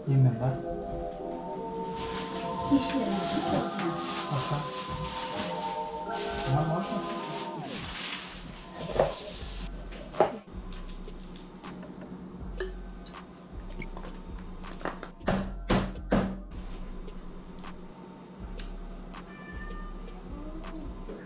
Именно. Можно?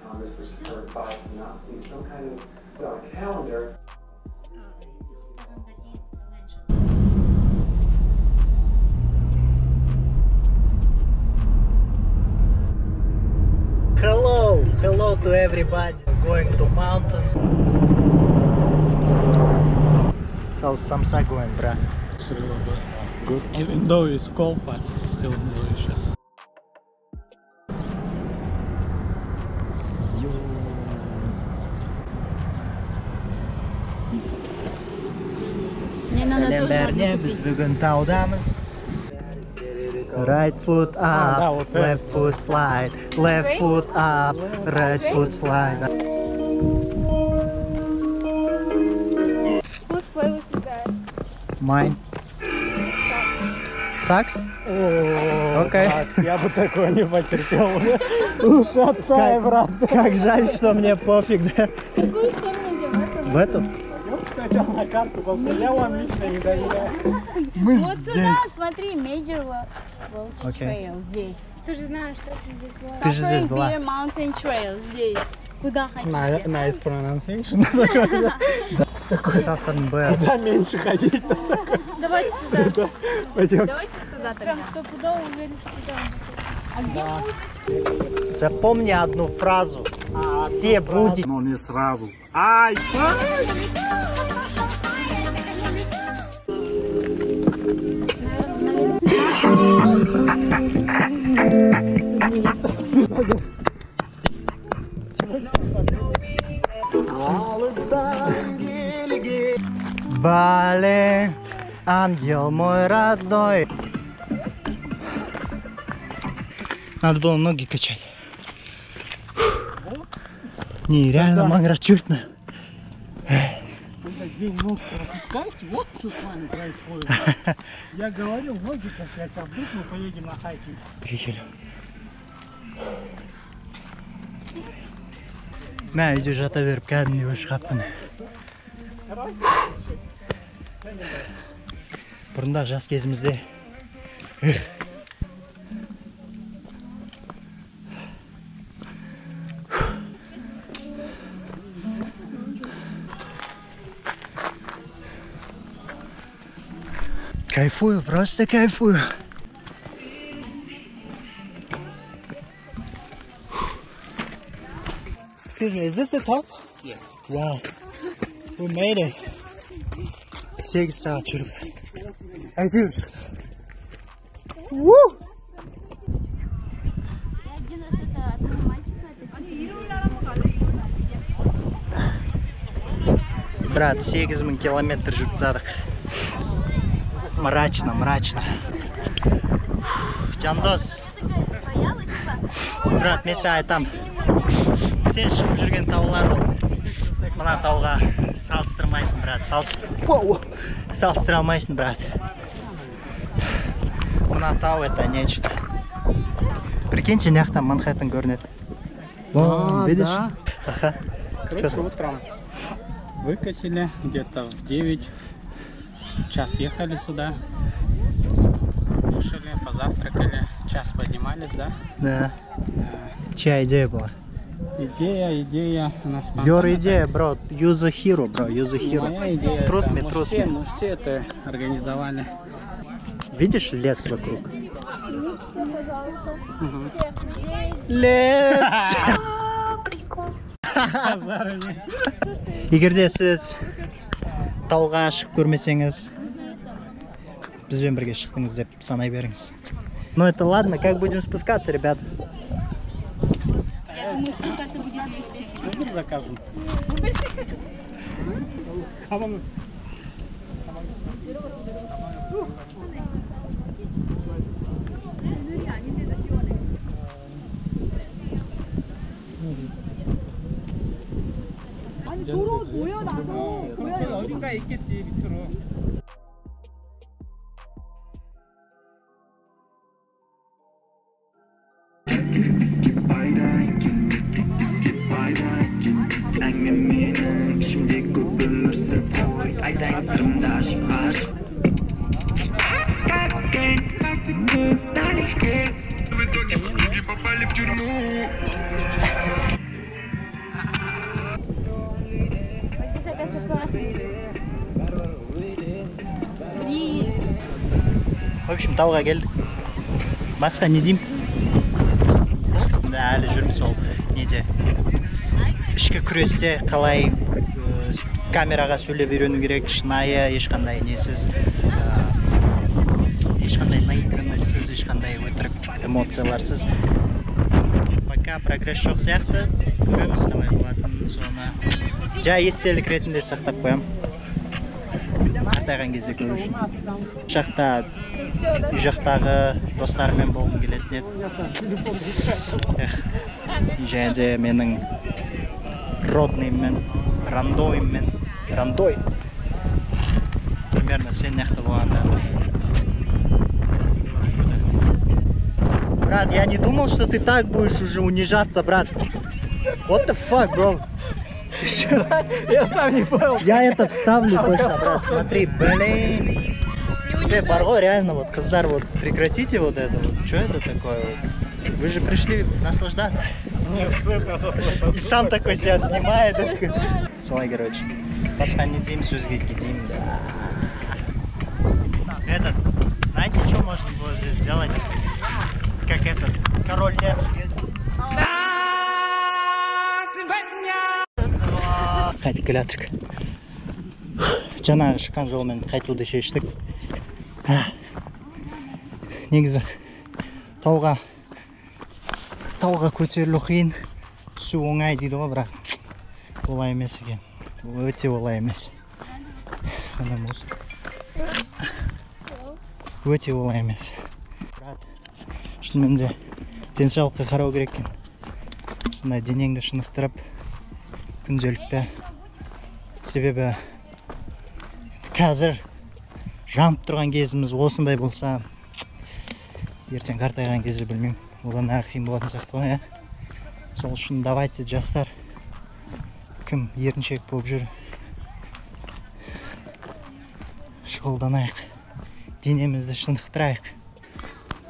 Congress was covered by Nazis, some kind of calendar. Hello to everybody. Going to mountains. How's Samsa going, bruh? It's really good. Good. Even though it's cold, but still delicious. Selam bәріне, biz бүгін таудамыз. Right foot up, left foot slide, left foot up, right foot slide. Whose playlist is that? Mine. Sucks? Окей. Я бы такое не потерпел. Ушатай, брат. Как жаль, что мне пофиг, да? Какую сторону? В эту? Я бы скачал на карту, потому что я вам лично не доверяю. Мы Вот здесь. сюда, смотри, Major Welch Окей. Trail здесь. Ты же знаешь, что ты здесь была. Ты же здесь была. Bear Mountain Trail здесь. Куда хотите? Nice pronunciation. Southern Bear. Куда меньше ходить-то? Давайте сюда. Пойдем. Давайте сюда тогда. Прям стопудово уверен, что там. А где музычка? Запомни одну фразу. Все будете. Но не сразу. Ай! Бали, ангел мой родной. Надо было ноги качать. Нереально маграчутно. Когда день ног пропускаешь, вот что с вами происходит. Я говорил, ноги качать, а вдруг мы поедем на хайкинг. Мен үйде жата беріп кәдімгідей өшқаппын. Бұрында жас кезімізде кайфую, просто кайфую. Excuse me, is this the top? Yeah. Wow, we made it. 8 saat жүріп. Әйтеуір. Woo! Брат, 8000 километр жүріп тастадық. Мрачно, мрачно. Жандос. Брат, мен саған айтам. Сен шығып жүрген таулар ол. Мына тауға салыстырмайсың, брат. Салыстыра алмайсың, брат. Мына тау это нечто. Прикиньте, там Манхэттен көрінеді. Видишь? Да. Ага. Короче, утром выкатили где-то в 9. Час ехали сюда. Кушали, позавтракали. Час поднимались, да? Да. Чья идея была? Идея у нас. Your идея, бро. Use a hero, бро. Use a hero. Моя идея. Трус Да, me, мы трус все, me. мы все это организовали. Видишь лес вокруг? Мгм. Лес! Егерде сіз тауға шығып көрмесеңіз, бізбен бірге шықтыңыз деп санай беріңіз. Ну это ладно, как будем спускаться, ребят? Я думаю, спускаться будет легче. Выбор закажем. 아니 도로 보여 나도 보여요. 어딘가에 Попали в тюрьму. В общем, тауға келдік. Басқа не деймін? Әлі жүрміз ол неде. Ішкі күресте қалай камераға сөйлеп үйрену керек, шынайы, ешқандай несіз, ешқандай наигранныйсыз, ешқандай өтірік эмоцияларсыз. Пока прогресс жоқ сияқты, көреміз қалай болатынын соны. Естелік ретінде сақтап қоям. Қартайған кезде көру үшін. Үй жақтағы достарымен болғым келетін еді. Және де менің родныйыммен, рандой. Примерно сен яқты болғанда. Брат, я не думал, что ты так будешь уже унижаться, брат. What the fuck, bro? Я сам не понял. Я это вставлю точно, брат, смотри, блин. Барго, реально, вот, Каздар, вот, прекратите вот это вот. Что это такое? Вы же пришли наслаждаться. И сам такой себя снимает. Солай, короче. Басқа не деймін, сөзге кетеймін. Этот, знаете, что можно было здесь сделать? Как этот, король лев. Қайтып келатырық. Жаңағы шыққан жолмен қайтуды шештік. Негізі тауға көтерілу қиын, түсу оңай дейді ғой, бірақ олай емес екен. Өте олай емес. Өте олай емес. Брат, шынымен де денсаулыққа қарау керек екен. Сондай денеңді шынықтырып, күнделікті. Себебі қазір жанып тұрған кезіміз осындай болса, ертең қартайған кезде білмеймін, одан әрі қиын болатын сияқты ғой, иә. Сол үшін давайте, жастар, кім еріншек болып жүр, шұғылданайық, денемізді шынықтырайық.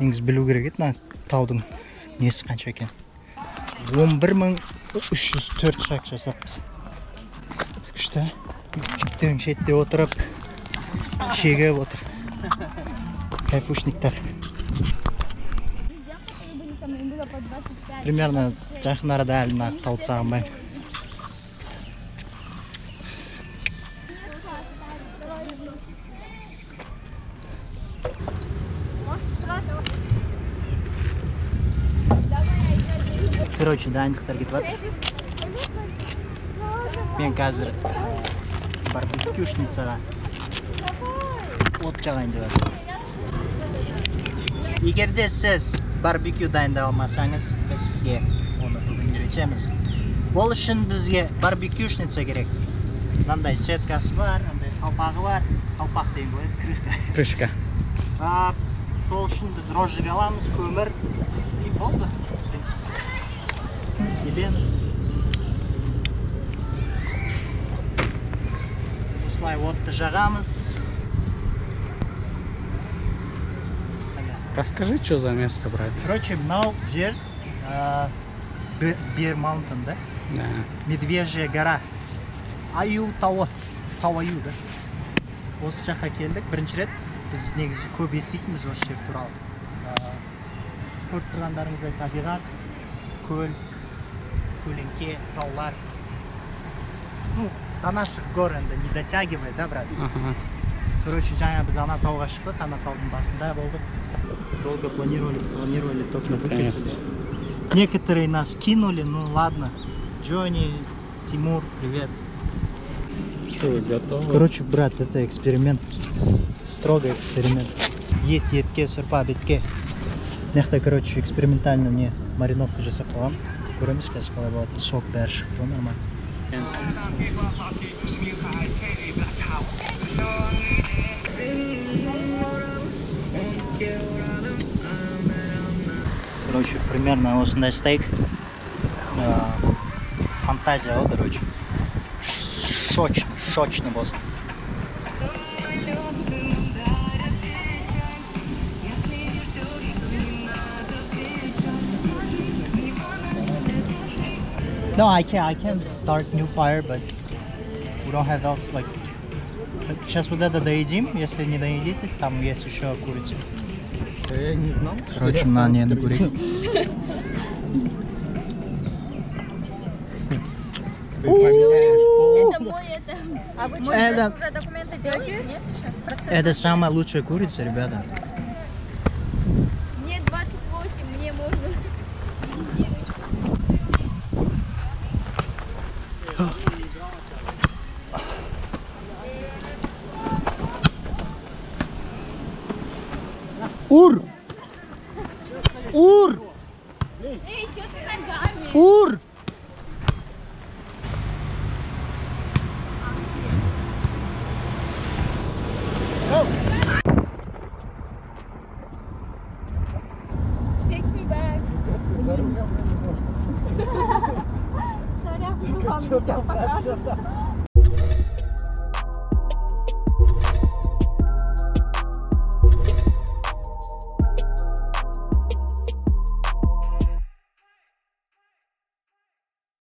Негізі білу керек еді, таудың несі қанша екен. 11.304 шақ жасаппыз. Күшті, жүктерім шетте отырып, шегіп отыр. Кайфушниктар. Примерно жақын арада әлі нақты тауды сағынбаймын. Короче, дайындықтар кетіп жатыр. Мен қазір барбекюшницаға от жағайын деп жатырмын. Егер де сіз барбекю дайындай алмасаңыз, біз сізге оны бүгін үйретеміз. Ол үшін бізге барбекюшница керек. Мынандай сеткасы бар, мындай қалпағы бар. Қалпақ деген болады, крышка. Сол үшін біз розжиг аламыз, көмір и болды, в принципе. Себеміз. Осылай отты жағамыз. Расскажи, что за место, брат. Короче, мынау жер Bear Mountain, да? Да. Медвежья гора. Аю тауы. Тау Аю, да? Осы жаққа келдік. Бірінші рет біз негізі көп еститінбіз осы жер туралы. Көріп тұрғандарыңыздай табиғат, көл, көлеңке, таулар. Ну, до наших гор енді не дотягивает, да, брат? Короче, жаңа біз ана тауға шықтық, ана таудың басында болдық. Долго планировали только выкатиться. Некоторые нас кинули, ну ладно. Джонни, Тимур, привет. Что, вы готовы? Короче, брат, это эксперимент. Строго эксперимент. Етке, сырпа, бетке. Нехта, короче, экспериментально не мариновка жасап қойған. Көреміз, қазір қалай болады. Сок бәрі шықты, нормально. Короче, примерно осындай стейк. Фантазия, о, короче. Шочный босс. No, I can start new fire, but we don't have else like. Сейчас вот это доедим, если не доедитесь, там есть еще курица. Я не знал, Короче, на не курица. Ты поменяешь пол. Это мой, это... А вы что, Это- уже документы делаете, нет еще? Процесс? Это самая лучшая курица, ребята. Мне 28, мне можно... Ур! Ур! Эй, что ты ногами? Ур! Take me back. Сорян, вам тебя покажут.